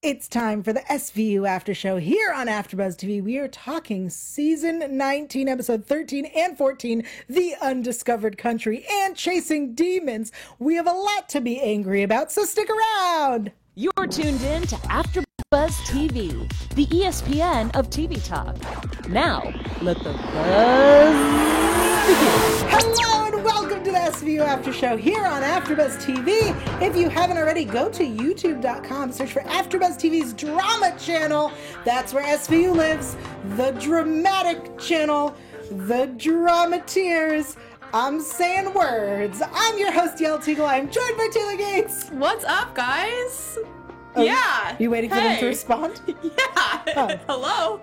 It's time for the SVU After Show here on AfterBuzz TV. We are talking season 19, episode 13 and 14, The Undiscovered Country and Chasing Demons. We have a lot to be angry about, so stick around. You're tuned in to AfterBuzz TV, the ESPN of TV talk. Now, let the buzz begin. Hello and welcome to the SVU After Show here on AfterBuzz TV. If you haven't already, go to youtube.com, search for AfterBuzz TV's drama channel. That's where SVU lives, the dramatic channel, the dramateers. I'm saying words. I'm your host, Yael Teagle. I'm joined by Taylor Gates. What's up, guys? Oh, yeah. You waiting for them to respond? Yeah. Oh. Hello.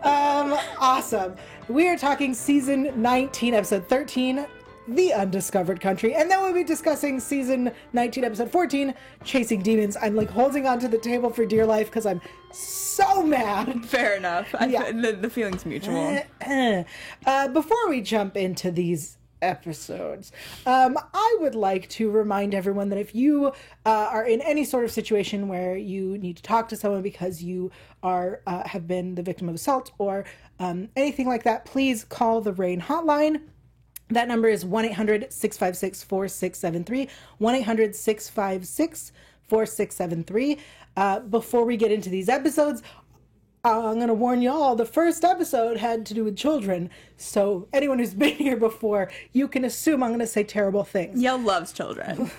Awesome. We are talking season 19, episode 13, The Undiscovered Country. And then we'll be discussing season 19, episode 14, Chasing Demons. I'm like holding onto the table for dear life because I'm so mad. Fair enough. Yeah. The feeling's mutual. Before we jump into these episodes, I would like to remind everyone that if you are in any sort of situation where you need to talk to someone because you are have been the victim of assault or anything like that, please call the RAINN hotline. That number is 1-800-656-4673, 1-800-656-4673. Before we get into these episodes, I'm going to warn y'all, the first episode had to do with children. So anyone who's been here before, you can assume I'm going to say terrible things. Yael loves children.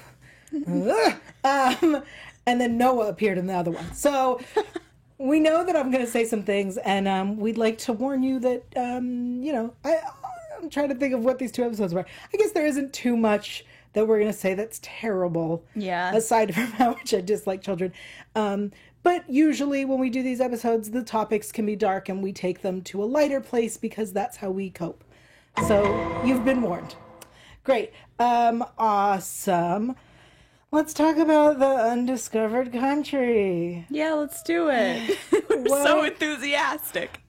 And then Noah appeared in the other one. So we know that I'm going to say some things, and we'd like to warn you that, I'm trying to think of what these two episodes were. I guess there isn't too much that we're going to say that's terrible. Yeah. Aside from how much I dislike children. But usually when we do these episodes, the topics can be dark and we take them to a lighter place because that's how we cope. So you've been warned. Great. Awesome. Let's talk about The Undiscovered Country. Yeah, let's do it. We're so enthusiastic.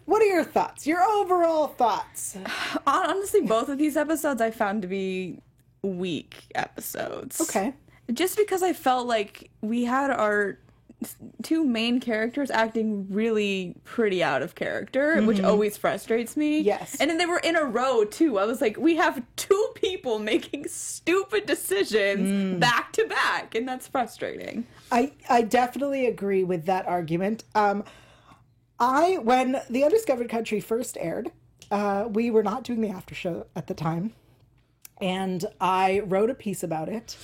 What are your thoughts? Your overall thoughts? Honestly, both of these episodes I found to be weak episodes. Okay. Just because I felt like we had our two main characters acting really pretty out of character, which always frustrates me. Yes. And then they were in a row, too. I was like, we have two people making stupid decisions back to back, and that's frustrating. I definitely agree with that argument. When The Undiscovered Country first aired, we were not doing the after show at the time, and I wrote a piece about it,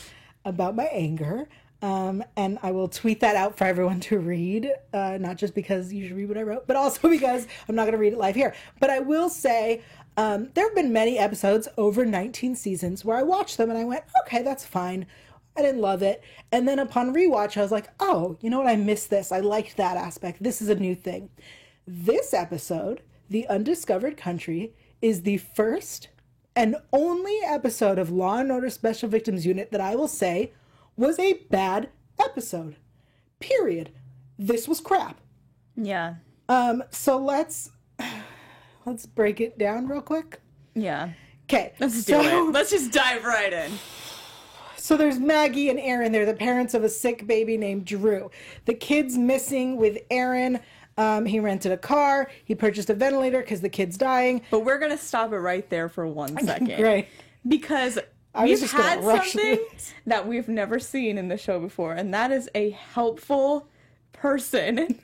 about my anger, and I will tweet that out for everyone to read, not just because you should read what I wrote, but also because I'm not going to read it live here. But I will say, there have been many episodes over 19 seasons where I watched them and I went, okay, that's fine. I didn't love it. And then upon rewatch, I was like, oh, you know what? I missed this. I liked that aspect. This is a new thing. This episode, The Undiscovered Country, is the first and only episode of Law and Order Special Victims Unit that I will say was a bad episode. Period. This was crap. Yeah. So let's break it down real quick. Yeah. Okay. Let's do it. Let's just dive right in. So there's Maggie and Aaron. They're the parents of a sick baby named Drew. The kid's missing with Aaron. He rented a car. He purchased a ventilator because the kid's dying. But we're going to stop it right there for 1 second. Great. Because we've had something that we've never seen in the show before, and that is a helpful person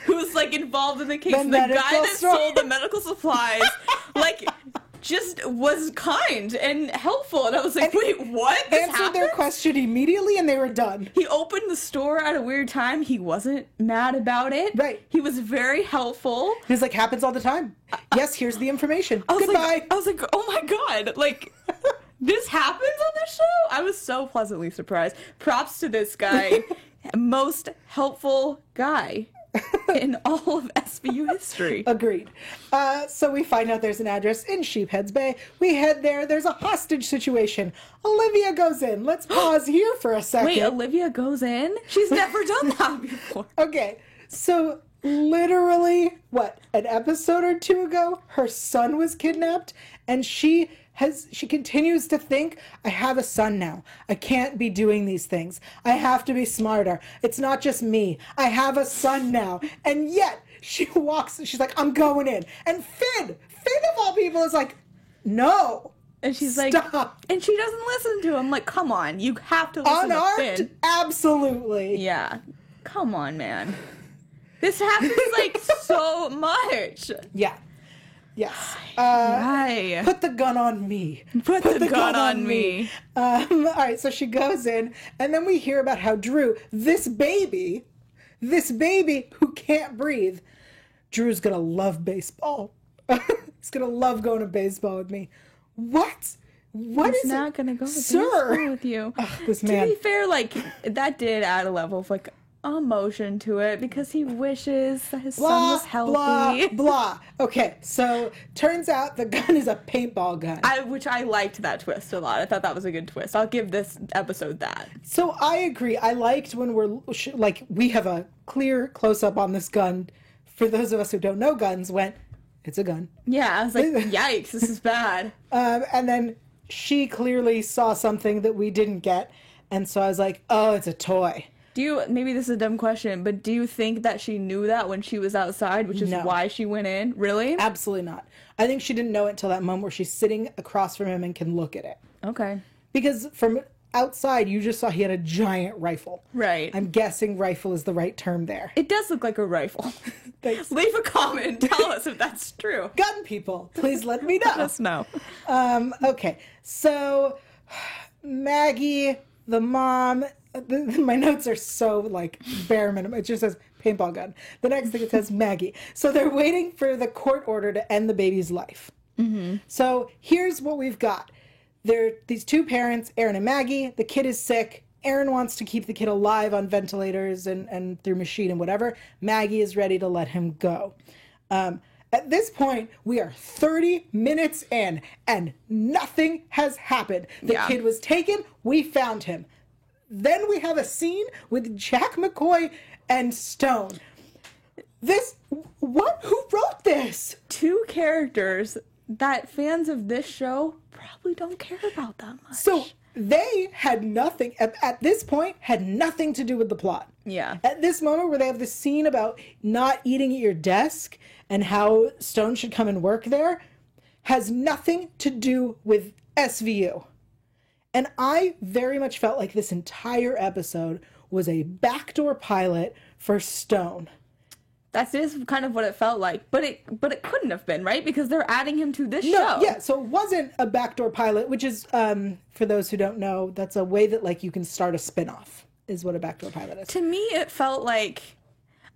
who's, like, involved in the case. The guy that sold the medical supplies, like, just was kind and helpful. And I was like, wait, what? This answered their question immediately, and they were done. He opened the store at a weird time. He wasn't mad about it. Right. He was very helpful. He's like, happens all the time. Yes, here's the information. Goodbye. I was like, oh my God. Like, this happens on this show? I was so pleasantly surprised. Props to this guy. Most helpful guy in all of SVU history. Agreed. So we find out there's an address in Sheepheads Bay. We head there. There's a hostage situation. Olivia goes in. Let's pause here for a second. Wait, Olivia goes in? She's never done that before. Okay. So literally, an episode or two ago, her son was kidnapped, and she continues to think, I have a son now. I can't be doing these things. I have to be smarter. It's not just me. I have a son now. And yet, she's like, I'm going in. And Finn of all people is like, no. And she's Stop. like, and she doesn't listen to him. Like, come on, you have to listen to Finn. Absolutely. Yeah. Come on, man. This happens, like, so much. Yeah. Yes. Why? Put the gun on me. Put the gun on me. All right, so she goes in, and then we hear about how Drew, this baby who can't breathe, Drew's gonna love baseball. He's gonna love going to baseball with me. What? What He's is not it? gonna go to Sir. baseball with you. This man. To be fair, like, that did add a level of, like, emotion to it because he wishes that his son was healthy. Blah. Okay, so turns out the gun is a paintball gun. Which I liked that twist a lot. I thought that was a good twist. I'll give this episode that. So I agree. I liked when we have a clear close-up on this gun. For those of us who don't know guns, it's a gun. Yeah, I was like, yikes, this is bad. And then she clearly saw something that we didn't get, and so I was like, oh, it's a toy. Maybe this is a dumb question, but do you think that she knew that when she was outside, which is why she went in? Really? Absolutely not. I think she didn't know it until that moment where she's sitting across from him and can look at it. Okay. Because from outside, you just saw he had a giant rifle. Right. I'm guessing rifle is the right term there. It does look like a rifle. Thanks. Leave a comment. Tell us if that's true. Gun people, please let me know. Let us know. Okay, so Maggie, the mom... my notes are so, like, bare minimum. It just says paintball gun. The next thing it says Maggie. So they're waiting for the court order to end the baby's life. Mm-hmm. So here's what we've got. There are these two parents, Aaron and Maggie. The kid is sick. Aaron wants to keep the kid alive on ventilators and through machine and whatever. Maggie is ready to let him go. At this point, we are 30 minutes in, and nothing has happened. The kid was taken. We found him. Then we have a scene with Jack McCoy and Stone. Who wrote this? Two characters that fans of this show probably don't care about that much. So they had nothing, at this point, had nothing to do with the plot. Yeah. At this moment where they have the scene about not eating at your desk and how Stone should come and work there, has nothing to do with SVU. And I very much felt like this entire episode was a backdoor pilot for Stone. That is kind of what it felt like, but it couldn't have been, right? Because they're adding him to this show. Yeah, so it wasn't a backdoor pilot, which is, for those who don't know, that's a way that, like, you can start a spin-off, is what a backdoor pilot is. To me, it felt like...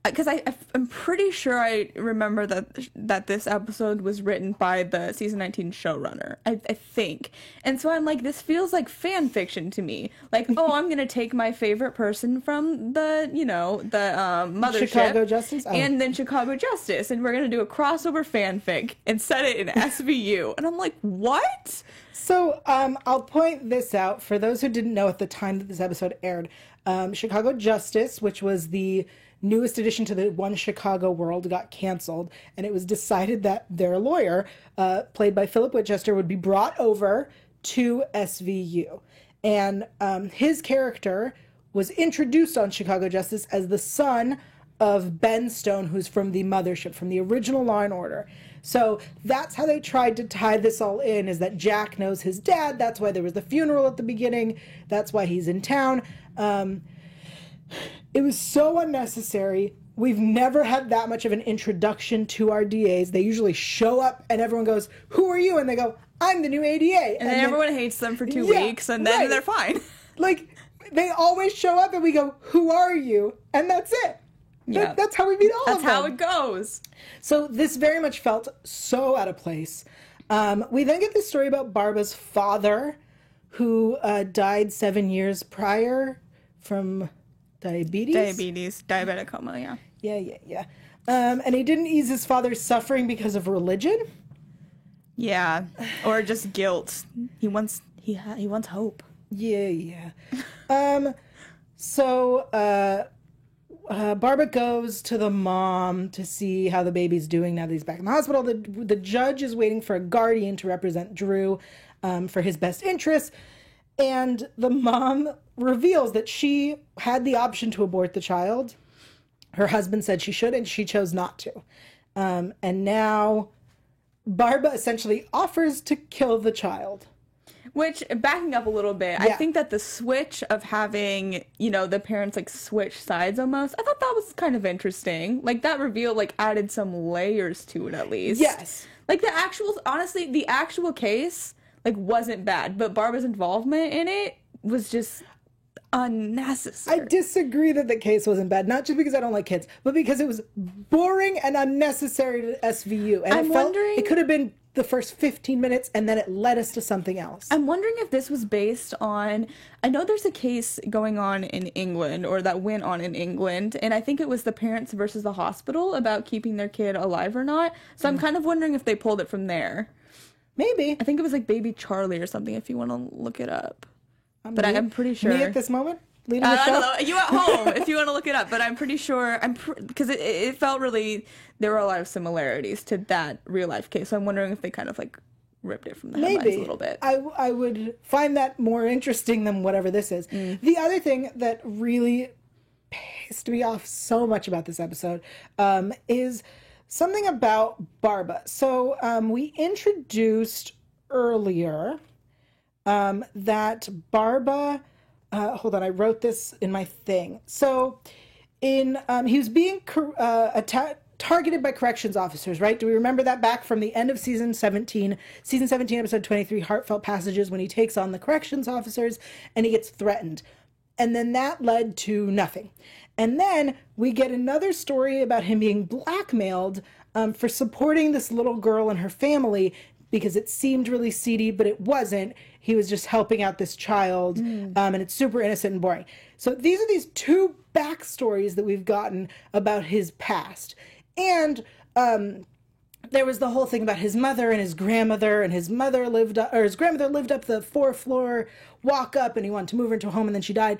Because I'm pretty sure I remember that this episode was written by the season 19 showrunner, I think. And so I'm like, this feels like fan fiction to me. Like, oh, I'm going to take my favorite person from the mothership. Chicago Justice? Oh. And then Chicago Justice. And we're going to do a crossover fanfic and set it in SVU. And I'm like, what? So I'll point this out. For those who didn't know at the time that this episode aired, Chicago Justice, which was the newest addition to the One Chicago world, got canceled, and it was decided that their lawyer, played by Philip Winchester, would be brought over to SVU. And his character was introduced on Chicago Justice as the son of Ben Stone, who's from the mothership, from the original Law and Order. So that's how they tried to tie this all in, is that Jack knows his dad. That's why there was the funeral at the beginning. That's why he's in town. It was so unnecessary. We've never had that much of an introduction to our DAs. They usually show up and everyone goes, "Who are you?" And they go, "I'm the new ADA." And then everyone hates them for 2 weeks, and then they're fine. Like, they always show up and we go, "Who are you?" And that's it. Yeah. That's how we meet all of them. That's how it goes. So this very much felt so out of place. We then get this story about Barba's father, who died 7 years prior from... diabetic coma, yeah. And he didn't ease his father's suffering because of religion. Yeah, or just guilt. He wants hope. Yeah. So Barbara goes to the mom to see how the baby's doing now that he's back in the hospital. The judge is waiting for a guardian to represent Drew for his best interests. And the mom reveals that she had the option to abort the child. Her husband said she should, and she chose not to. And now Barbara essentially offers to kill the child. Which, backing up a little bit, I think that the switch of having, the parents, switch sides almost, I thought that was kind of interesting. That reveal, added some layers to it, at least. Yes. Honestly, the actual case, wasn't bad, but Barbara's involvement in it was just unnecessary. I disagree that the case wasn't bad, not just because I don't like kids, but because it was boring and unnecessary to SVU. And I'm wondering, it could have been the first 15 minutes and then it led us to something else. I'm wondering if this was based on, I know there's a case going on in England, or that went on in England, and I think it was the parents versus the hospital about keeping their kid alive or not. So I'm kind of wondering if they pulled it from there. Maybe. I think it was Baby Charlie or something, if you want to look it up. But I'm pretty sure. Me at this moment? Leading the show? I don't know. You at home, if you want to look it up. But I'm pretty sure, because it felt really, there were a lot of similarities to that real life case. So I'm wondering if they kind of ripped it from the headlines a little bit. I would find that more interesting than whatever this is. The other thing that really pissed me off so much about this episode is something about Barbara. So we introduced earlier that Barbara, hold on, I wrote this in my thing. So he was being targeted by corrections officers, right? Do we remember that back from the end of season 17, episode 23, Heartfelt Passages, when he takes on the corrections officers and he gets threatened. And then that led to nothing. And then we get another story about him being blackmailed for supporting this little girl and her family because it seemed really seedy, but it wasn't. He was just helping out this child, and it's super innocent and boring. So these are these two backstories that we've gotten about his past. And there was the whole thing about his mother and his grandmother, and his grandmother lived up the 4th floor walk up, and he wanted to move her into a home, and then she died.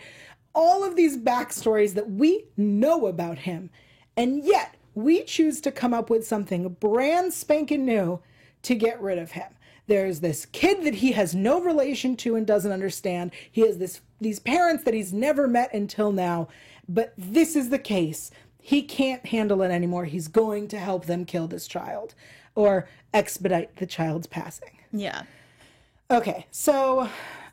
All of these backstories that we know about him, and yet we choose to come up with something brand spanking new to get rid of him. There's this kid that he has no relation to and doesn't understand. He has these parents that he's never met until now, but this is the case. He can't handle it anymore. He's going to help them kill this child or expedite the child's passing. Yeah. Okay, so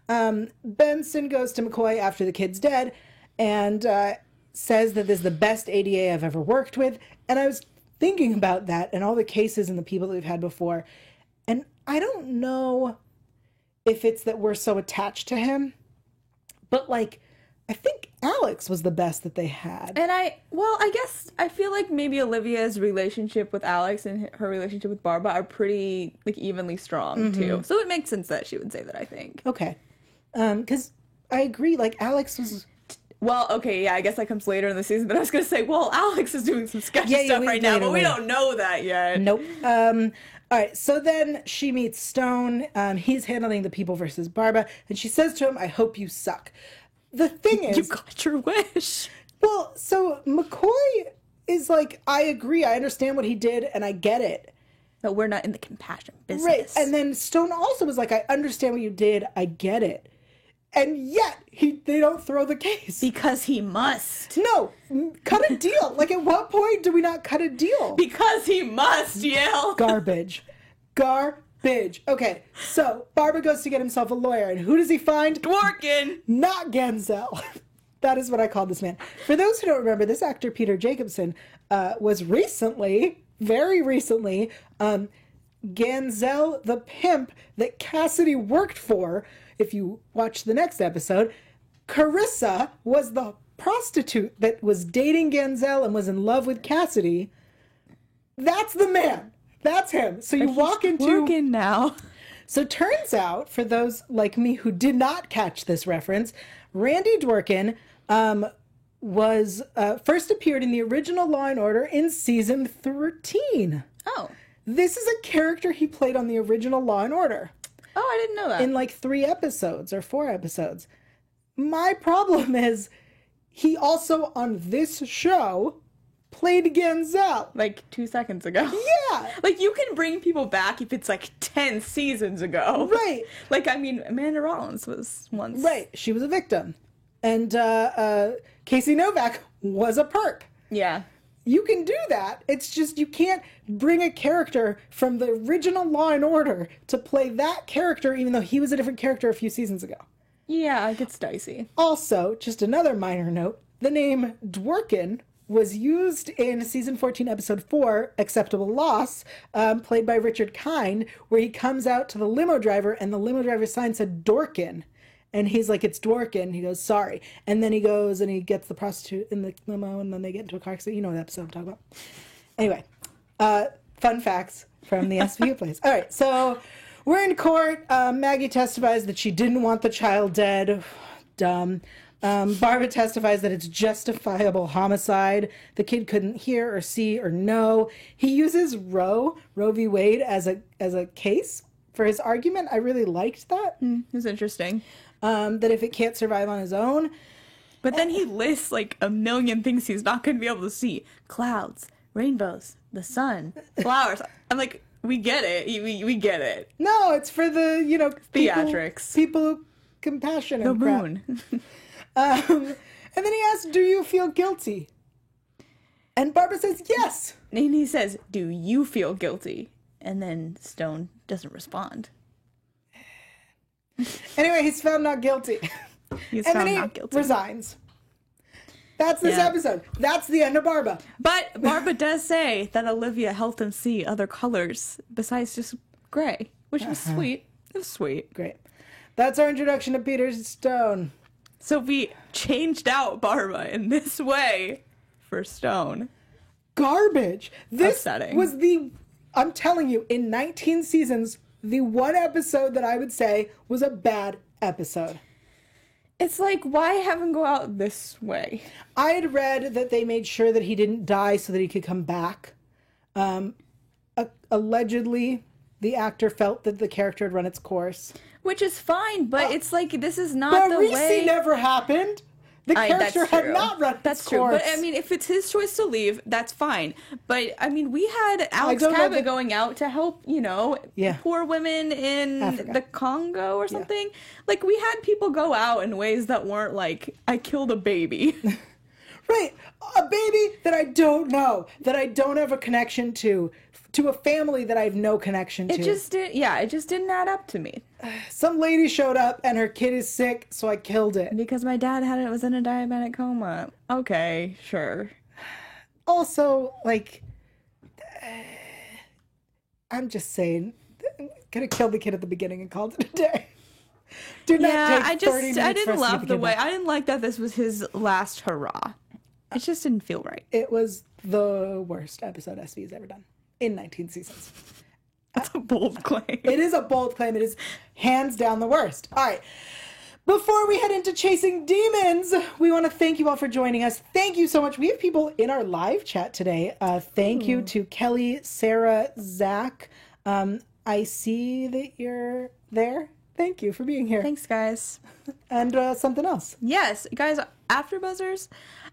Benson goes to McCoy after the kid's dead and says that this is the best ADA I've ever worked with. And I was thinking about that and all the cases and the people that we've had before. And I don't know if it's that we're so attached to him, but I think Alex was the best that they had. And I guess I feel like maybe Olivia's relationship with Alex and her relationship with Barbara are pretty evenly strong too. So it makes sense that she would say that, I think. Okay. Because I agree, Alex was... Well, okay, yeah, I guess that comes later in the season, but I was going to say, well, Alex is doing some sketchy stuff right now, but we don't know that yet. Nope. All right, so then she meets Stone. He's handling the people versus Barbara, and she says to him, I hope you suck. The thing is... You got your wish. Well, so McCoy is I agree, I understand what he did, and I get it. But we're not in the compassion business. Right, and then Stone also was I understand what you did, I get it. And yet, they don't throw the case. Because he must. No, cut a deal. At what point do we not cut a deal? Because he must, Yale. Garbage. Okay, so Barbara goes to get himself a lawyer, and who does he find? Dworkin. Not Ganzel. That is what I call this man. For those who don't remember, this actor, Peter Jacobson, was very recently, Ganzel the pimp that Cassidy worked for. If you watch the next episode, Carissa was the prostitute that was dating Ganzel and was in love with Cassidy. That's the man. That's him. So you walk into... Working now. So turns out, for those like me who did not catch this reference, Randy Dworkin was first appeared in the original Law & Order in season 13. Oh. This is a character he played on the original Law & Order. Oh, I didn't know that. In 3 episodes or 4 episodes. My problem is he also on this show played Ganzel. Like 2 seconds ago. Yeah. Like, you can bring people back if it's like 10 seasons ago. Right. Like, I mean, Amanda Rollins was once. Right. She was a victim. And Casey Novak was a perp. Yeah. You can do that. It's just you can't bring a character from the original Law and Order to play that character, even though he was a different character a few seasons ago. Yeah, it gets dicey. Also, just another minor note, the name Dworkin was used in season 14, episode 4, Acceptable Loss, played by Richard Kind, where he comes out to the limo driver and the limo driver's sign said Dorkin. And he's like, it's Dworkin. He goes, sorry. And then he goes and he gets the prostitute in the limo and then they get into a car accident. You know what episode I'm talking about. Anyway, fun facts from the SVU place. All right, so we're in court. Maggie testifies that she didn't want the child dead. Dumb. Barbara testifies that it's justifiable homicide. The kid couldn't hear or see or know. He uses Roe v. Wade as a case for his argument. I really liked that. It was interesting. That if it can't survive on his own. But then he lists like a million things he's not going to be able to see. Clouds, rainbows, the sun, flowers. I'm like, we get it. We get it. No, it's for the, theatrics. People compassion and the moon. And then he asks, do you feel guilty? And Barbara says, yes. And he says, do you feel guilty? And then Stone doesn't respond. Anyway, he's found not guilty. He's and found then he not guilty. Resigns. That's this episode. That's the end of Barbara. But Barbara does say that Olivia helped him see other colors besides just gray, which was sweet. It was sweet. Great. That's our introduction to Peter Stone. So we changed out Barbara in this way for Stone. Garbage. This Upsetting. was I'm telling you, in 19 seasons, the one episode that I would say was a bad episode. It's like, why have him go out this way? I had read that they made sure that he didn't die so that he could come back. Allegedly, the actor felt that the character had run its course. Which is fine, but it's like, this is not the Reese way... never happened. The character had not run its course. But I mean, if it's his choice to leave, that's fine. But I mean, we had Alex Cabot going out to help, poor women in the Congo or something. Yeah. Like, we had people go out in ways that weren't like, I killed a baby. Right. A baby that I don't know, that I don't have a connection to a family that I have no connection to. It just didn't add up to me. Some lady showed up and her kid is sick, so I killed it. Because my dad was in a diabetic coma. Okay, sure. Also, like, I'm just saying, could have killed the kid at the beginning and called it a day. I didn't love the way. I didn't like that this was his last hurrah. It just didn't feel right. It was the worst episode SV's ever done in 19 seasons. That's a bold claim. It is a bold claim. It is hands down the worst. All right. Before we head into Chasing Demons, we want to thank you all for joining us. Thank you so much. We have people in our live chat today. Thank you to Kelly, Sarah, Zach. I see that you're there. Thank you for being here. Thanks, guys. And something else. Yes, guys, AfterBuzzers.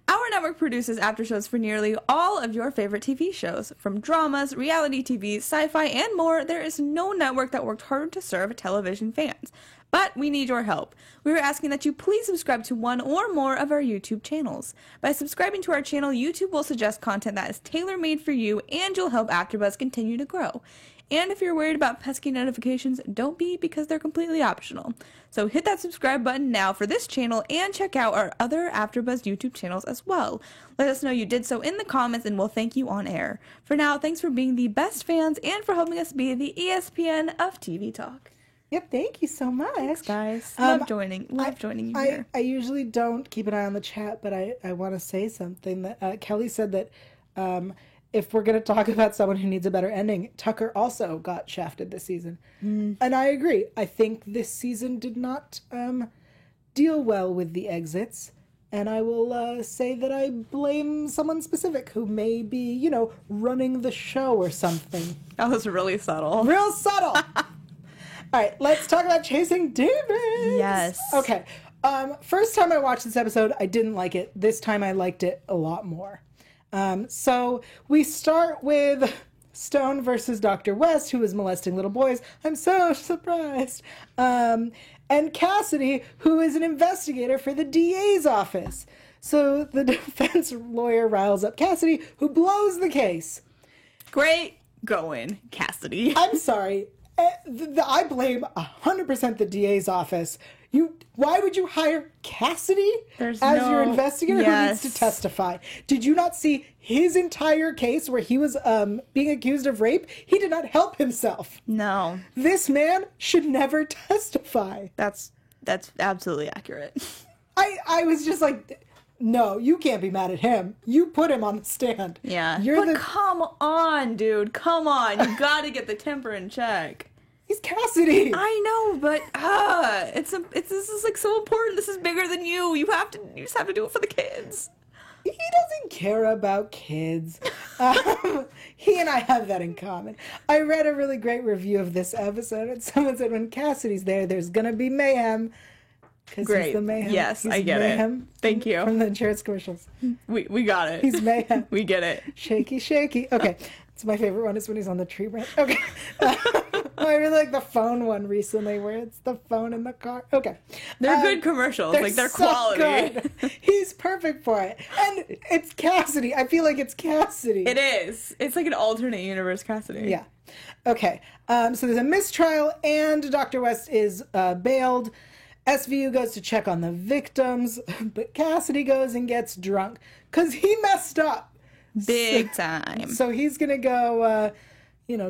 Our network produces after shows for nearly all of your favorite TV shows. From dramas, reality TV, sci-fi, and more, there is no network that worked harder to serve television fans. But we need your help. We are asking that you please subscribe to one or more of our YouTube channels. By subscribing to our channel, YouTube will suggest content that is tailor-made for you, and you'll help AfterBuzz continue to grow. And if you're worried about pesky notifications, don't be, because they're completely optional. So hit that subscribe button now for this channel and check out our other AfterBuzz YouTube channels as well. Let us know you did so in the comments and we'll thank you on air. For now, thanks for being the best fans and for helping us be the ESPN of TV Talk. Yep, thank you so much. Thanks, guys. Love joining you here. I usually don't keep an eye on the chat, but I want to say something. That Kelly said that if we're going to talk about someone who needs a better ending, Tucker also got shafted this season. And I agree. I think this season did not deal well with the exits. And I will say that I blame someone specific who may be, running the show or something. That was really subtle. Real subtle. All right, let's talk about Chasing Demons. Yes. Okay. First time I watched this episode, I didn't like it. This time I liked it a lot more. So we start with Stone versus Dr. West, who is molesting little boys. I'm so surprised. And Cassidy, who is an investigator for the DA's office. So the defense lawyer riles up Cassidy, who blows the case. Great going, Cassidy. I'm sorry. I blame 100% the DA's office. Why would you hire Cassidy as your investigator who needs to testify? Did you not see his entire case where he was being accused of rape? He did not help himself. No. This man should never testify. That's absolutely accurate. I was just like, no, you can't be mad at him. You put him on the stand. Yeah. Come on, dude. Come on. You gotta get the temper in check. He's Cassidy. I know, but this is like so important. This is bigger than you. You just have to do it for the kids. He doesn't care about kids. He and I have that in common. I read a really great review of this episode, and someone said when Cassidy's there's gonna be mayhem. Great. He's the mayhem. Yes, he's I get mayhem it. Thank you. From the insurance commercials. We got it. He's mayhem. We get it. Shaky, shaky. Okay. It's my favorite one is when he's on the tree branch. Okay. I really like the phone one recently where it's the phone in the car. Okay. They're good commercials. They're so quality. Good. He's perfect for it. And it's Cassidy. I feel like it's Cassidy. It is. It's like an alternate universe Cassidy. Yeah. Okay. So there's a mistrial and Dr. West is bailed. SVU goes to check on the victims, but Cassidy goes and gets drunk because he messed up. Big time. So he's going to go,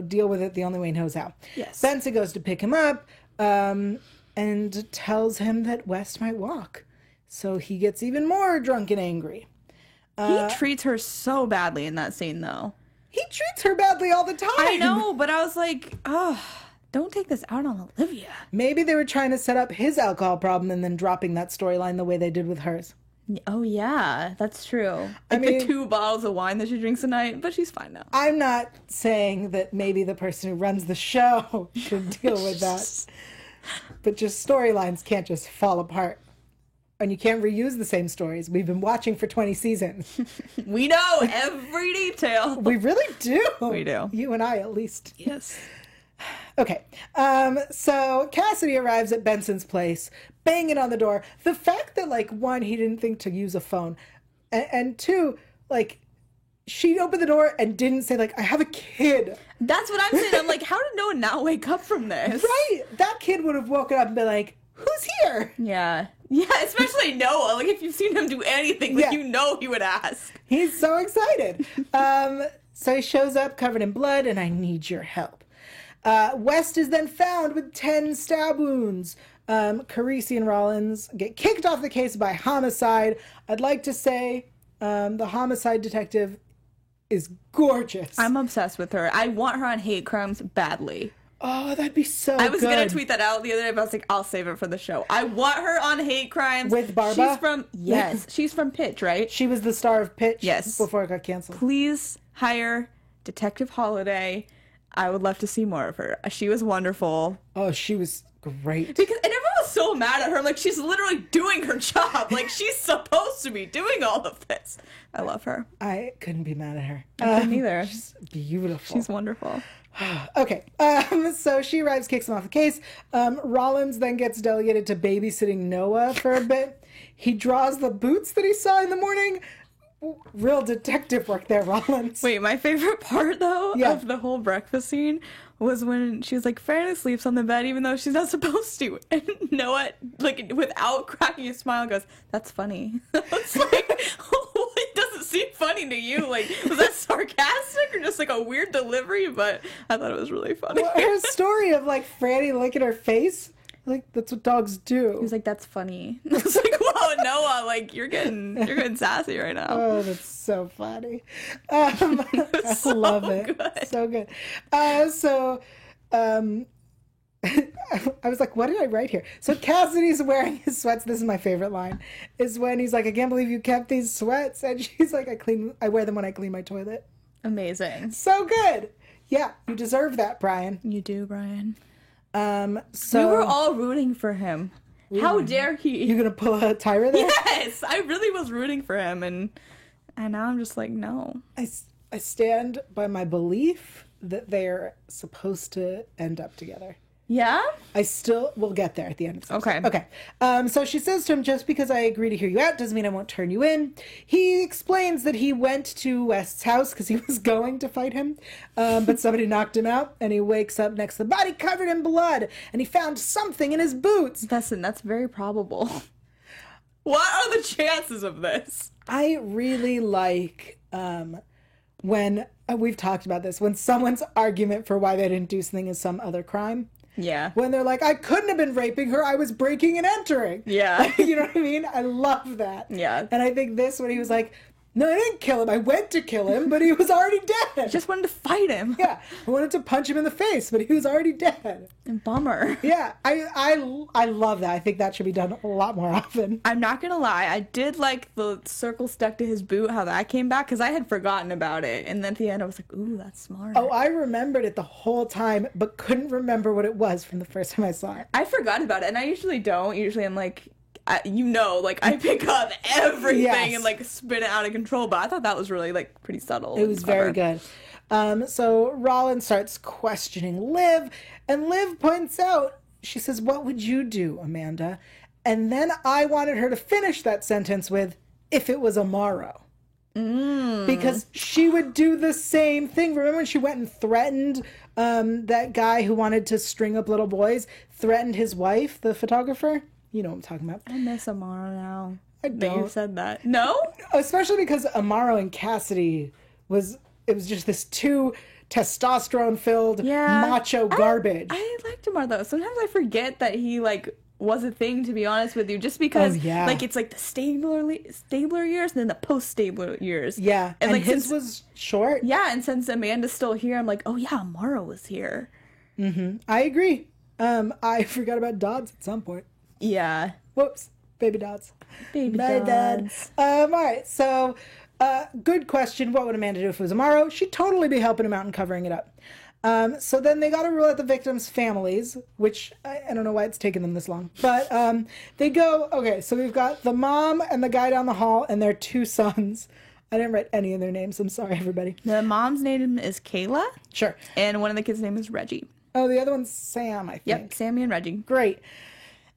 deal with it the only way he knows how. Yes. Benson goes to pick him up and tells him that West might walk. So he gets even more drunk and angry. He treats her so badly in that scene, though. He treats her badly all the time. I know, but I was like, don't take this out on Olivia. Maybe they were trying to set up his alcohol problem and then dropping that storyline the way they did with hers. Oh, yeah, that's true. Like the 2 bottles of wine that she drinks a night, but she's fine now. I'm not saying that maybe the person who runs the show should deal with that. But just storylines can't just fall apart. And you can't reuse the same stories. We've been watching for 20 seasons. We know every detail. We really do. We do. You and I, at least. Yes. Okay, so Cassidy arrives at Benson's place, banging on the door. The fact that, like, 1, he didn't think to use a phone, and 2, like, she opened the door and didn't say, like, I have a kid. That's what I'm saying. I'm like, how did no one not wake up from this? Right. That kid would have woken up and been like, who's here? Yeah. Yeah, especially Noah. Like, if you've seen him do anything, like, you know he would ask. He's so excited. So he shows up covered in blood, and I need your help. West is then found with 10 stab wounds. Carisi and Rollins get kicked off the case by homicide. I'd like to say the homicide detective is gorgeous. I'm obsessed with her. I want her on Hate Crimes badly. Oh, that'd be so good. I was going to tweet that out the other day, but I was like, I'll save it for the show. I want her on Hate Crimes. With Barba? She's from Pitch, right? She was the star of Pitch yes. before it got canceled. Please hire Detective Holiday. I would love to see more of her. She was wonderful. Oh, she was great. And everyone was so mad at her. Like, she's literally doing her job. Like, she's supposed to be doing all of this. I love her. I couldn't be mad at her. I couldn't either. She's beautiful. She's wonderful. Okay. So she arrives, kicks him off the case. Rollins then gets delegated to babysitting Noah for a bit. He draws the boots that he saw in the morning. Real detective work there, Rollins. Wait, my favorite part, though, of the whole breakfast scene was when she was like, Franny sleeps on the bed even though she's not supposed to. And Noah, like, without cracking a smile, goes, that's funny. It's like, it doesn't seem funny to you. Like, was that sarcastic or just like a weird delivery? But I thought it was really funny. Well, her story of, like, Franny licking her face, like, that's what dogs do. He was like, that's funny. I was like, whoa, Noah, like, you're getting sassy right now. Oh, that's so funny. I love it. Good. So good. I was like, what did I write here? So Cassidy's wearing his sweats. This is my favorite line, is when he's like, I can't believe you kept these sweats. And she's like, I wear them when I clean my toilet. Amazing. So good. Yeah, you deserve that, Brian. You do, Brian. So we were all rooting for him. How dare he? You gonna pull a Tyra there? Yes! I really was rooting for him, and now I'm just like, no. I stand by my belief that they're supposed to end up together. Yeah? We'll get there at the end of the episode. Okay. So she says to him, just because I agree to hear you out doesn't mean I won't turn you in. He explains that he went to West's house because he was going to fight him, but somebody knocked him out, and he wakes up next to the body covered in blood, and he found something in his boots. That's very probable. What are the chances of this? I really like when, we've talked about this, when someone's argument for why they didn't do something is some other crime. Yeah. When they're like, I couldn't have been raping her, I was breaking and entering. Yeah. You know what I mean? I love that. Yeah. And I think this, when he was like, no, I didn't kill him. I went to kill him, but he was already dead. Just wanted to fight him. Yeah. I wanted to punch him in the face, but he was already dead. Bummer. Yeah. I love that. I think that should be done a lot more often. I'm not going to lie. I did like the circle stuck to his boot, how that came back, because I had forgotten about it. And then at the end, I was like, ooh, that's smart. Oh, I remembered it the whole time, but couldn't remember what it was from the first time I saw it. I forgot about it, and I usually don't. Usually I'm like, I pick up everything and like spin it out of control, but I thought that was really like pretty subtle. It was very good. So Rollins starts questioning Liv, and Liv points out, she says, what would you do, Amanda? And then I wanted her to finish that sentence with, if it was Amaro. Because she would do the same thing. Remember when she went and threatened that guy who wanted to string up little boys, threatened his wife, the photographer? You know what I'm talking about. I miss Amaro now. I don't. You said that. No? Especially because Amaro and Cassidy was just this too testosterone-filled macho garbage. I liked Amaro though. Sometimes I forget that he like was a thing, to be honest with you, just because like it's like the Stabler years and then the post-Stabler years. Yeah, and like his was short. Yeah, and since Amanda's still here, I'm like, oh yeah, Amaro was here. Mm-hmm. I agree. I forgot about Dodds at some point. Yeah. Whoops. Baby Dodds. Baby Dodds. All right. So, good question. What would Amanda do if it was Amaro? She'd totally be helping him out and covering it up. So then they got to rule out the victims' families, which I don't know why it's taken them this long. But they go, okay, so we've got the mom and the guy down the hall and their two sons. I didn't write any of their names. I'm sorry, everybody. The mom's name is Kayla. Sure. And one of the kids' name is Reggie. Oh, the other one's Sam, I think. Yep, Sammy and Reggie. Great.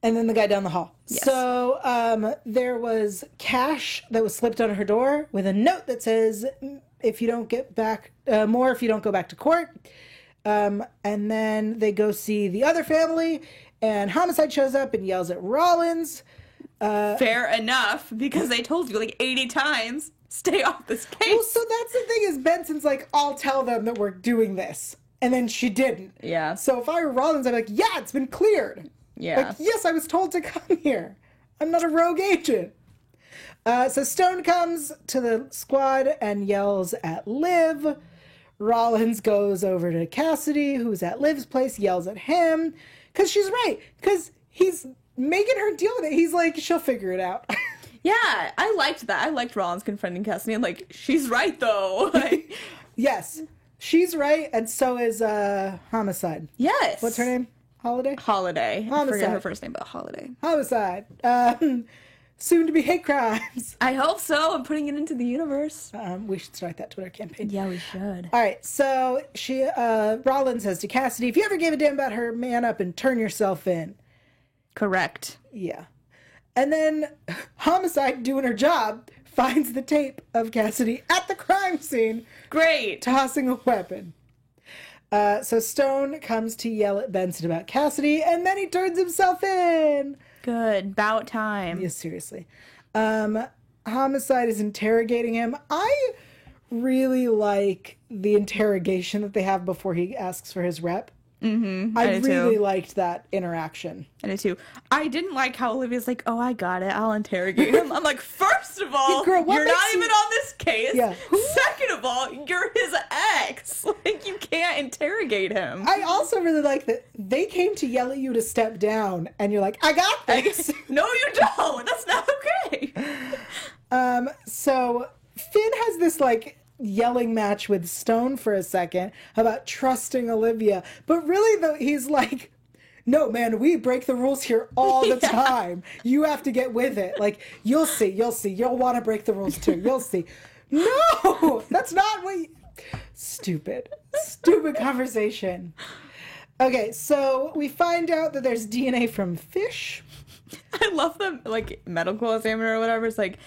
And then the guy down the hall. Yes. So there was cash that was slipped on her door with a note that says, if you don't get back, more if you don't go back to court. And then they go see the other family, and Homicide shows up and yells at Rollins. Fair enough, because they told you like 80 times, stay off this case. Well, so that's the thing is Benson's like, I'll tell them that we're doing this. And then she didn't. Yeah. So if I were Rollins, I'd be like, yeah, it's been cleared. Yeah. Like, yes, I was told to come here. I'm not a rogue agent. So Stone comes to the squad and yells at Liv. Rollins goes over to Cassidy, who's at Liv's place, yells at him. Because she's right. Because he's making her deal with it. He's like, she'll figure it out. Yeah, I liked that. I liked Rollins confronting Cassidy. I'm like, she's right, though. Like, yes, she's right, and so is Homicide. Yes. What's her name? Holiday? Holiday. Homicide. I forget her first name, but Holiday. Homicide. Soon to be hate crimes. I hope so. I'm putting it into the universe. We should start that Twitter campaign. Yeah, we should. All right, so Rollins says to Cassidy, if you ever gave a damn about her, man up and turn yourself in. Correct. Yeah. And then Homicide, doing her job, finds the tape of Cassidy at the crime scene. Great. Tossing a weapon. So Stone comes to yell at Benson about Cassidy, and then he turns himself in. Good. About time. Yeah, seriously. Homicide is interrogating him. I really like the interrogation that they have before he asks for his rep. Mm-hmm. I really liked that interaction. I did too. I didn't like how Olivia's like, oh, I got it. I'll interrogate him. I'm like, first of all, Girl, you're not even on this case. Yeah. Second of all, you're his ex. Like, you can't interrogate him. I also really like that they came to yell at you to step down, and you're like, I got this. No, you don't. That's not okay. So Finn has this, like, yelling match with Stone for a second about trusting Olivia. But really, though, he's like, no, man, we break the rules here all the time. You have to get with it. Like, you'll see. You'll want to break the rules too. You'll see. No, that's not what you... Stupid conversation. Okay, so we find out that there's DNA from fish. I love them, like, medical examiner or whatever. It's like,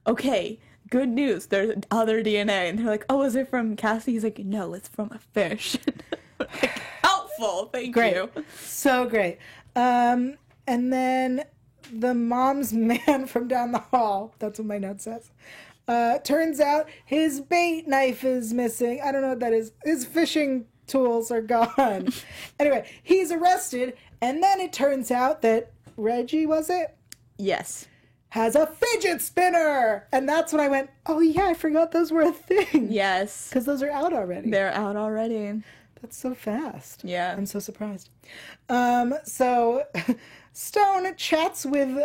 okay, good news. There's other DNA. And they're like, oh, is it from Cassie? He's like, no, it's from a fish. Like, helpful. Thank you. So great. And then the mom's man from down the hall, that's what my note says, turns out his bait knife is missing. I don't know what that is. His fishing tools are gone. Anyway, he's arrested, and then it turns out that Reggie, was it? Yes. Has a fidget spinner! And that's when I went, oh yeah, I forgot those were a thing. Yes. Because those are out already. They're out already. That's so fast. Yeah. I'm so surprised. So Stone chats with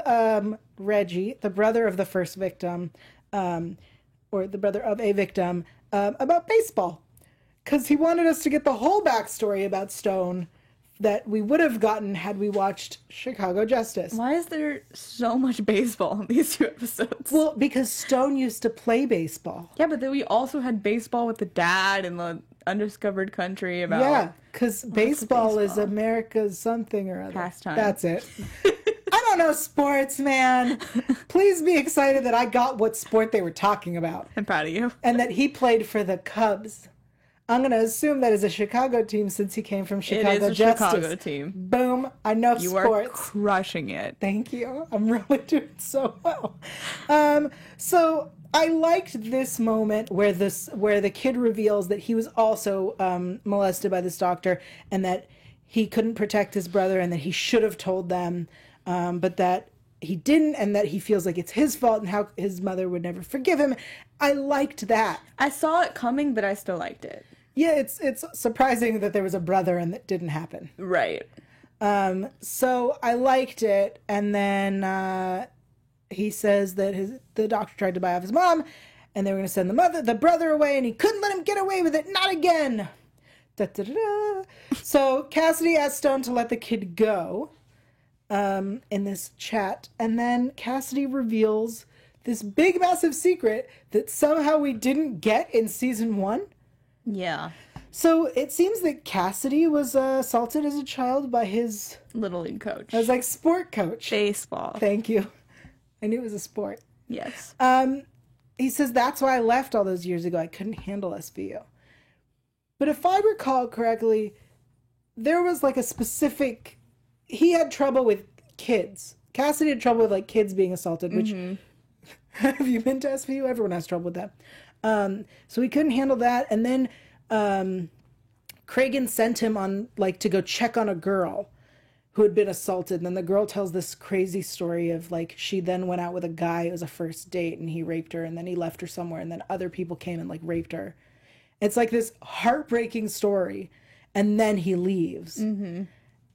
Reggie, the brother of the first victim, or the brother of a victim, about baseball. Because he wanted us to get the whole backstory about Stone that we would have gotten had we watched Chicago Justice. Why is there so much baseball in these 2 episodes? Well, because Stone used to play baseball. Yeah, but then we also had baseball with the dad in the undiscovered country about... Yeah, because baseball is America's something or other. Pastime. That's it. I don't know sports, man. Please be excited that I got what sport they were talking about. I'm proud of you. And that he played for the Cubs. I'm going to assume that is a Chicago team since he came from Chicago Justice. It is a Chicago team. Boom. I know you sports. You are crushing it. Thank you. I'm really doing so well. So I liked this moment where the kid reveals that he was also molested by this doctor and that he couldn't protect his brother and that he should have told them, but that he didn't, and that he feels like it's his fault and how his mother would never forgive him. I liked that. I saw it coming, but I still liked it. Yeah, it's surprising that there was a brother and that didn't happen. Right. So I liked it, and then he says that the doctor tried to buy off his mom, and they were going to send the brother away, and he couldn't let him get away with it. Not again. Da, da, da, da. So Cassidy asked Stone to let the kid go in this chat, and then Cassidy reveals this big, massive secret that somehow we didn't get in season 1. Yeah. So it seems that Cassidy was assaulted as a child by his... Little League coach. I was like, sport coach. Baseball. Thank you. I knew it was a sport. Yes. He says, that's why I left all those years ago. I couldn't handle SVU. But if I recall correctly, there was like a specific... He had trouble with kids. Cassidy had trouble with like kids being assaulted, which... Mm-hmm. Have you been to SVU? Everyone has trouble with that. So he couldn't handle that. And then Cragen sent him on like to go check on a girl who had been assaulted. And then the girl tells this crazy story of like she then went out with a guy. It was a first date and he raped her and then he left her somewhere and then other people came and like raped her. It's like this heartbreaking story. And then he leaves. Mm-hmm.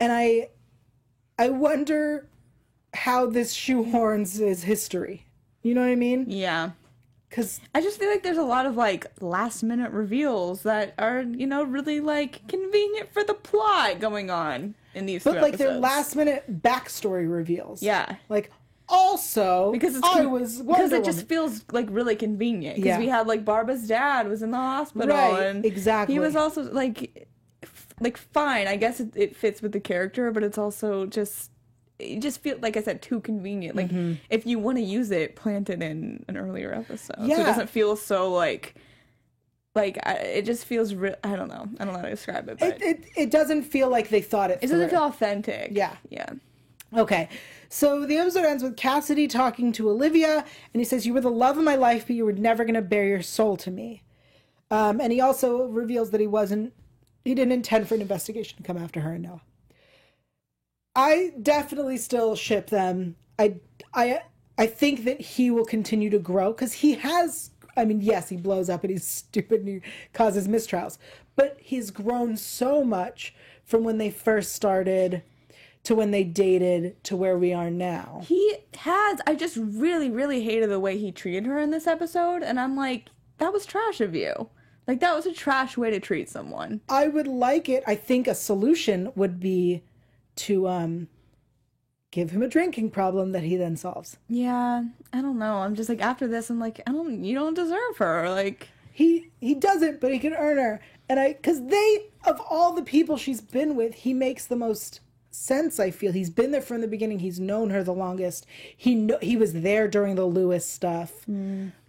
And I wonder how this shoehorns his history. You know what I mean? Yeah. Because I just feel like there's a lot of like last minute reveals that are, you know, really like convenient for the plot going on in these but like episodes. they're last minute backstory reveals. Yeah. Like also because it just feels like really convenient because we had like Barbara's dad was in the hospital and exactly he was also like fine. I guess it fits with the character, but it's also it just feels, like I said, too convenient. Like, if you want to use it, plant it in an earlier episode. Yeah. So it doesn't feel so, it just feels I don't know. I don't know how to describe it, but... It doesn't feel like they thought it through. It doesn't feel authentic. Yeah. Yeah. Okay. So the episode ends with Cassidy talking to Olivia, and he says, you were the love of my life, but you were never going to bare your soul to me. And he also reveals that he didn't intend for an investigation to come after her and Noah. I definitely still ship them. I think that he will continue to grow because he has, I mean, yes, he blows up and he's stupid and he causes mistrials, but he's grown so much from when they first started to when they dated to where we are now. He has. I just really, really hated the way he treated her in this episode. And I'm like, that was trash of you. Like, that was a trash way to treat someone. I would like it. I think a solution would be to give him a drinking problem that he then solves. Yeah, I don't know. I'm just like, after this, I'm like, you don't deserve her. Like, he doesn't, but he can earn her. And because of all the people she's been with, he makes the most sense, I feel. He's been there from the beginning. He's known her the longest. He was there during the Lewis stuff.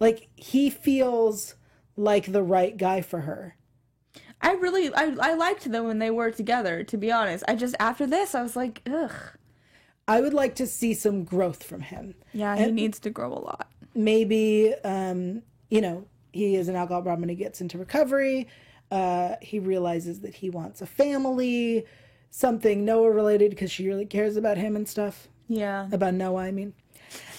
Like, he feels like the right guy for her. I liked them when they were together, to be honest. After this, I was like, ugh. I would like to see some growth from him. Yeah, he needs to grow a lot. Maybe, he is an alcohol problem and he gets into recovery. He realizes that he wants a family, something Noah related, because she really cares about him and stuff. Yeah. About Noah, I mean.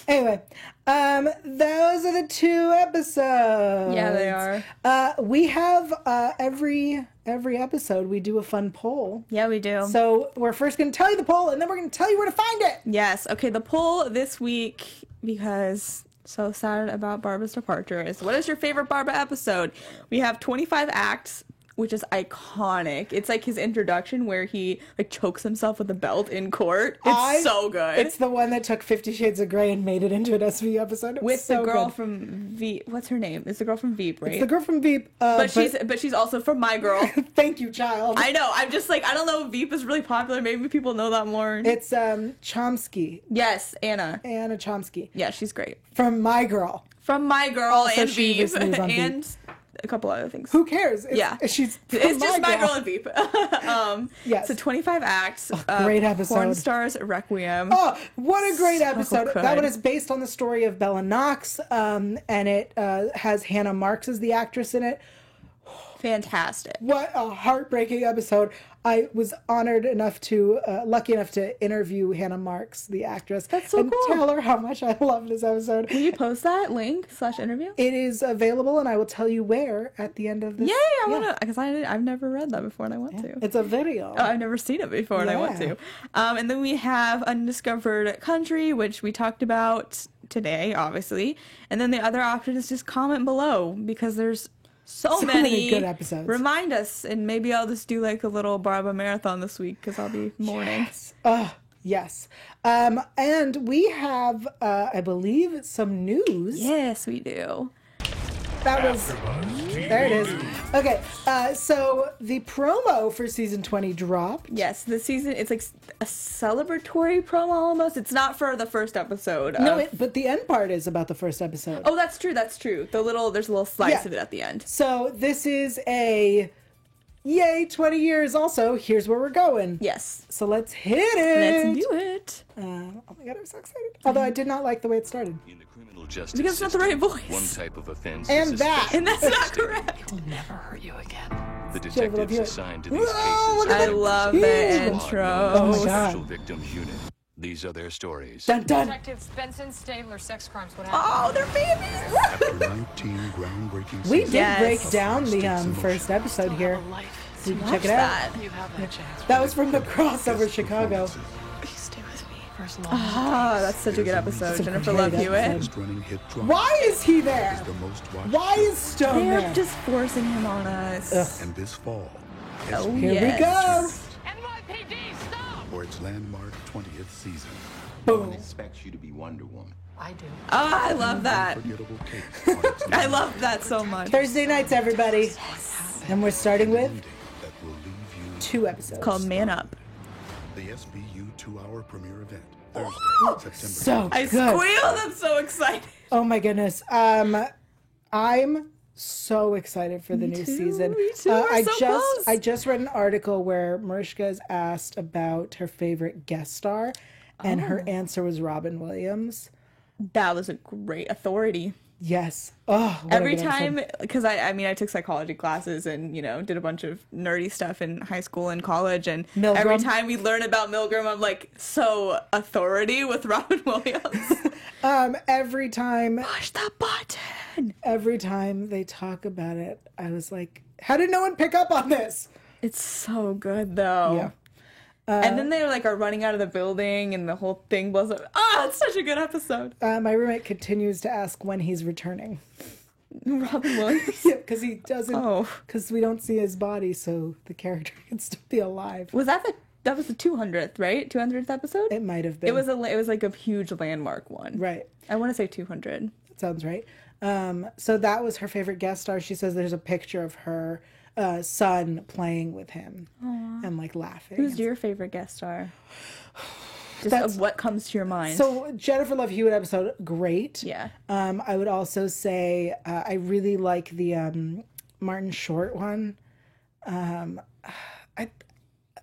Anyway, those are the 2 episodes. Yeah, they are. We have every episode we do a fun poll. Yeah, we do. So we're first going to tell you the poll, and then we're going to tell you where to find it. Yes. Okay, the poll this week, because so sad about Barbara's departure, is what is your favorite Barbara episode? We have 25 acts, which is iconic. It's like his introduction where he like chokes himself with a belt in court. It's so good. It's the one that took 50 Shades of Grey and made it into an SVU episode. With so the girl from Veep. What's her name? It's the girl from Veep, right? It's the girl from Veep. But she's also from My Girl. Thank you, child. I know. I'm just like, I don't know if Veep is really popular. Maybe people know that more. It's Chomsky. Yes, Anna Chomsky. Yeah, she's great. From My Girl. From My Girl also, and Veep. And a couple other things. Who cares? It's just My Girl and Veep. Yes. So 25 acts. Great episode. Porn Stars Requiem. Oh, what a great episode. Good. That one is based on the story of Bella Knox, and it has Hannah Marks as the actress in it. Fantastic. What a heartbreaking episode. I was lucky enough to interview Hannah Marks, the actress. That's so and cool. Tell her how much I love this episode. Will you post that link / interview? It is available, and I will tell you where at the end of this. Yay! I want to, because I've never read that before, and I want to. It's a video. Oh, I've never seen it before, and I want to. And then we have Undiscovered Country, which we talked about today, obviously. And then the other option is just comment below, because there's so many good episodes. Remind us, and maybe I'll just do like a little Barbara marathon this week, because I'll be mourning. Yes. And we have, I believe, some news. Yes, we do. There it is. Okay, so the promo for season 20 dropped. Yes, the season, it's like a celebratory promo almost. It's not for the first episode. But the end part is about the first episode. Oh, that's true. There's a little slice of it at the end. So this is a yay 20 years. Also, here's where we're going. Yes. So let's hit it. Let's do it. Oh my god, I'm so excited. Although I did not like the way it started. In the criminal justice because it's not the right voice. One type of offense and that's not correct. He'll never hurt you again. The detectives assigned to these cases. I love the intro. Oh my god. Special victims unit. These are their stories. Dun dun. Detectives Benson, Stabler, sex crimes, what Oh, happened? they're babies. After 19 groundbreaking We seasons, did break down the first episode here. So you can check it out. You have that chance. That was from the crossover Chicago. Please stay with me for as long Ah, that's such a good episode. It's a Jennifer great Love Hewitt. episode. running hit drama Why is he there? is the most watched Why is Stone They're there? just forcing him on us. and this fall Oh, SVU Here we yes. go. NYPD, stop! for its landmark 20th season. Boom. Expects you to be Wonder Woman. I do. Oh, I love that. Unforgettable take on its I love that so much. Thursday nights, everybody. And we're starting with ending that will leave you 2 episodes. Called Man Up. the SVU 2-hour premiere event Thursday, September So I good. squealed. I'm so excited. Oh my goodness. I'm so excited for the new season. Me too. We're so close. I just read an article where Mariska is asked about her favorite guest star, and her answer was Robin Williams. That was a great Authority. Yes. Oh, what a Every good time, episode. because I took psychology classes and, did a bunch of nerdy stuff in high school and college. And Milgram. every time we learn about Milgram, I'm like, so Authority with Robin Williams. Every time Push the button. every time they talk about it, I was like, how did no one pick up on this? It's so good, though. Yeah. And then they are running out of the building and the whole thing blows up. Oh, it's such a good episode. My roommate continues to ask when he's returning. Robin Williams. Yeah, because he doesn't. Oh. Because we don't see his body, so the character can still be alive. Was that That was the 200th, right? 200th episode? It might have been. It was like a huge landmark one. Right. I want to say 200. That sounds right. So that was her favorite guest star. She says there's a picture of her son playing with him. Aww. And like laughing. Who's your favorite guest star? Just of what comes to your mind. So Jennifer Love Hewitt episode, great. Yeah. I would also say I really like the Martin Short one.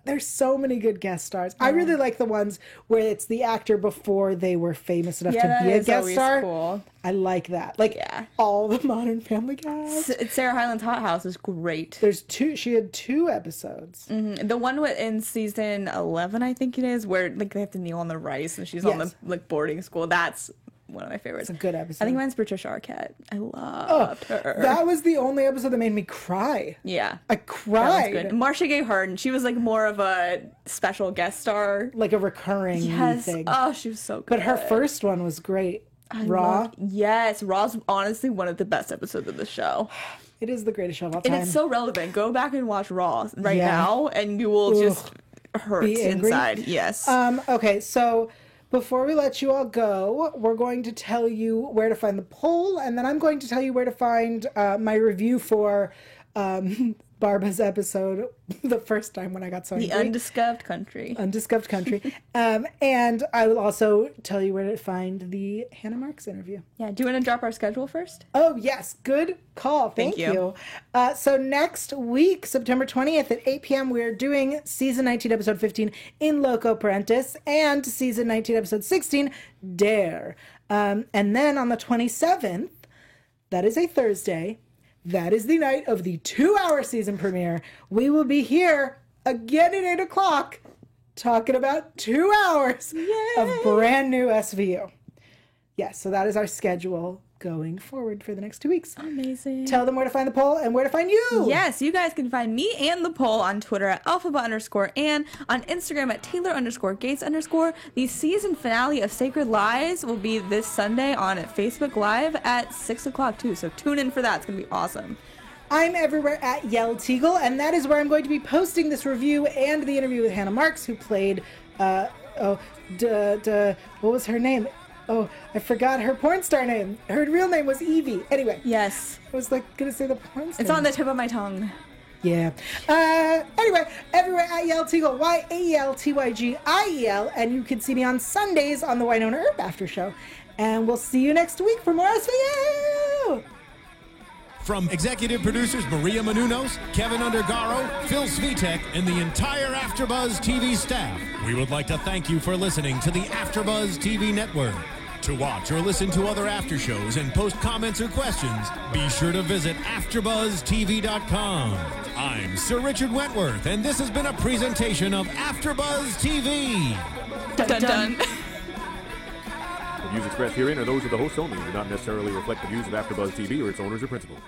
There's so many good guest stars. I really like the ones where it's the actor before they were famous enough to be a guest star. Cool. I like that. Like all the Modern Family guys. Sarah Hyland's Hot House is great. There's 2. She had 2 episodes. Mm-hmm. The one in season 11, I think it is, where like they have to kneel on the rice and she's on the like boarding school. That's one of my favorites. It's a good episode. I think mine's Patricia Arquette. I loved her. That was the only episode that made me cry. Yeah. I cried. That was good. Marcia Gay Harden, she was like more of a special guest star. Like a recurring thing. Oh, she was so good. But her first one was great. Raw. Yes, Raw's honestly one of the best episodes of the show. It is the greatest show of all time. And it's so relevant. Go back and watch Raw right now and you will just hurt inside. Yes. Okay, so before we let you all go, we're going to tell you where to find the poll, and then I'm going to tell you where to find my review for Barba's episode the first time when I got so angry. The Undiscovered Country. Undiscovered Country. And I will also tell you where to find the Hannah Marks interview. Yeah. Do you want to drop our schedule first? Oh, yes. Good call. Thank you. So next week, September 20th at 8 p.m., we're doing Season 19, Episode 15, In Loco Parentis, and Season 19, Episode 16, Dare. And then on the 27th, that is a Thursday, that is the night of the 2-hour season premiere. We will be here again at 8 o'clock talking about 2 hours of brand new SVU. Yes, so that is our schedule going forward for the next 2 weeks. Amazing. Tell them where to find the poll and where to find you. Yes, you guys can find me and the poll on Twitter at @alphaba_ and on Instagram at Taylor_Gates_. The season finale of Sacred Lies will be this Sunday on Facebook Live at 6 o'clock too, so tune in for that. It's going to be awesome. I'm everywhere at Yell Teagle, and that is where I'm going to be posting this review and the interview with Hannah Marks, who played, what was her name? Oh, I forgot her porn star name. Her real name was Evie. Anyway. Yes. I was like going to say the porn star. It's on the tip of my tongue. Yeah. Anyway, everywhere at Yell Teagle, YAELTYGIEL, and you can see me on Sundays on the Wynonna Earp After Show. And we'll see you next week for more SVU! From executive producers Maria Menounos, Kevin Undergaro, Phil Svitek, and the entire AfterBuzz TV staff, we would like to thank you for listening to the AfterBuzz TV network. To watch or listen to other after shows and post comments or questions, be sure to visit AfterBuzzTV.com. I'm Sir Richard Wentworth, and this has been a presentation of AfterBuzz TV. Dun, dun, dun. The views expressed herein are those of the hosts only and do not necessarily reflect the views of AfterBuzz TV or its owners or principals.